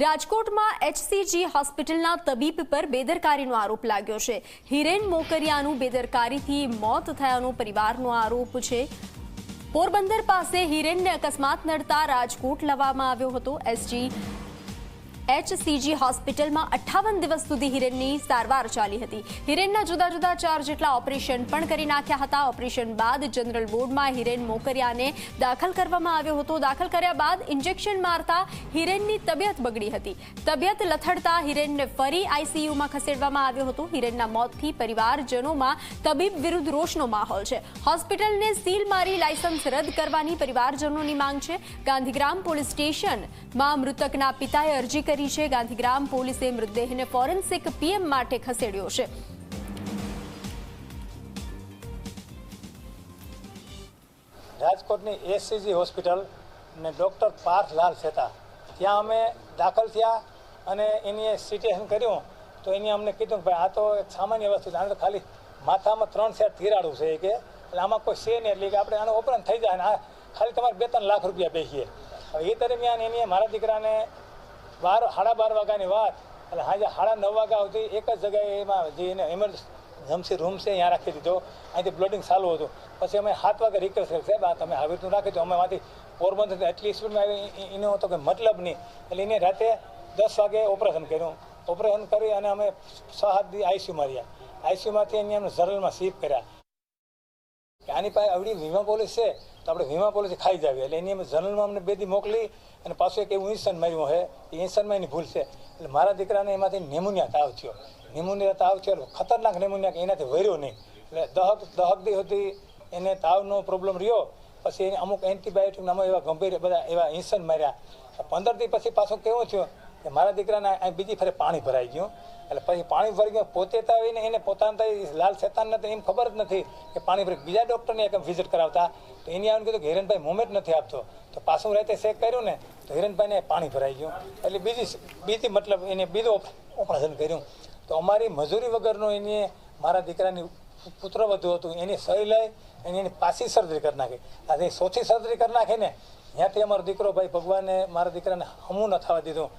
રાજકોટમાં એચસીજી હોસ્પિટલના તબીબ પર બેદરકારીનો આરોપ લાગ્યો છે। હિરેન મોકરિયાનું બેદરકારીથી મોત થયાનો પરિવારનો આરોપ છે। પોરબંદર પાસે હિરેનને અકસ્માત નડતા રાજકોટ લાવવામાં આવ્યો હતો। એચસીજી હોસ્પિટલમાં 58 દિવસ સુધી હિરેનની સારવાર ચાલી હતી। હિરેનના જુદા જુદા 4 જેટલા ઓપરેશન પણ કરી નાખ્યા હતા। ઓપરેશન બાદ જનરલ વોર્ડમાં હિરેન મોકરિયાને દાખલ કરવામાં આવ્યો હતો। દાખલ કર્યા બાદ ઇન્જેક્શન મારતા હિરેનની તબિયત બગડી હતી। તબિયત લથડતા હિરેનને ફરી આઈસીયુમાં ખસેડવામાં આવ્યો હતો। હિરેનના મોતથી પરિવારજનોમાં તબીબ વિરુદ્ધ રોષનો માહોલ છે। હોસ્પિટલને સીલ મારી લાયસન્સ રદ કરવાની પરિવારજનોની માંગ છે। ગાંધીગ્રામ પોલીસ સ્ટેશનમાં મૃતકના પિતાએ અરજી કરી છે। ગાંધીગ્રામ પોલીસે મૃતદેહને ફોરેન્સિક પીએમ માટે ખસેડ્યો છે। રાજકોટની એચસીજી હોસ્પિટલ ને ડૉક્ટર પાર્થ લાલ સેતા ત્યાં અમે દાખલ થયા અને એની સિટેશન કર્યું તો એની અમને કીધું કે ભાઈ આ તો એક સામાન્ય વસ્તુ છે, આને તો ખાલી માથામાં 3 સેટ તિરાડું છે કે એટલે આમાં કોઈ છે નહીં, એટલે કે આપણે આનું ઓપરેશન થઈ જાય ને ખાલી તમારે 2-3 લાખ રૂપિયા બેસીએ। હવે એ દરમિયાન એની મારા દીકરાને 12:30 વાગ્યાની વાત એટલે સાંજે 9:30 વાગ્યા સુધી એક જ જગ્યાએ એમાં જે એને એમરજન્સી રૂમ છે ત્યાં રાખી દીધો। અહીંથી બ્લડિંગ ચાલુ હતું। પછી અમે 7 વાગે રિક્વેસ્ટ કરી, સાહેબ આ તમે આવી રીતનું રાખી દો, અમે માંથી પોરબંદર એટલી સ્પીડમાં આવી એનો તો કંઈ મતલબ નહીં। એટલે એને રાતે 10 વાગે ઓપરેશન કર્યું। ઓપરેશન કરી અને અમે 6-7 દી આઈસીયુમાં રહ્યા। આઈસીયુમાંથી એને અમને જનરલમાં શિફ્ટ કર્યા। આની પાસે આવડી વીમા પોલિસ છે તો આપણે વીમા પોલિસ ખાઈ જાવી, એટલે એની અમે જનરલમાં અમને 2 દી મોકલી અને પાછું એક એવું ઇન્સન માર્યું છે, એ ઇન્સનમાં એની ભૂલ છે। એટલે મારા દીકરાને એમાંથી નેમોનિયા તાવ થયો। નેમોનિયા તાવ થયો ખતરનાક નેમોનિયા, એનાથી વર્યો નહીં, એટલે દહક દી સુધી એને તાવનો પ્રોબ્લેમ રહ્યો। પછી એને અમુક એન્ટીબાયોટિક નામો એવા ગંભીર બધા એવા ઇન્સન માર્યા। 15 દી પછી પાછું કેવું થયું કે મારા દીકરાને બીજી ફરે પાણી ભરાઈ ગયું। એટલે પછી પાણી ભરી ગયું, પોતે તો આવીને એને પોતાના લાલ શેતાનને તો એમ ખબર જ નથી કે પાણી ભરી, બીજા ડૉક્ટરને એક વિઝિટ કરાવતા તો એની આવીને કીધું કે હિરેનભાઈ મુવમેન્ટ નથી આપતો, તો પાછું રાતે ચેક કર્યું ને તો હિરેનભાઈને પાણી ભરાઈ ગયું। એટલે બીજી મતલબ એને બીજું ઓપરેશન કર્યું। તો અમારી મજૂરી વગરનો એને મારા દીકરાની પુત્રવધુ હતું એની સહી લઈ અને એની પાછી સર્જરી કરી નાખી। આજે ચોથી સર્જરી કરી નાખી ને ત્યાંથી અમારો દીકરો ભાઈ ભગવાને મારા દીકરાને હમું ન થવા દીધું।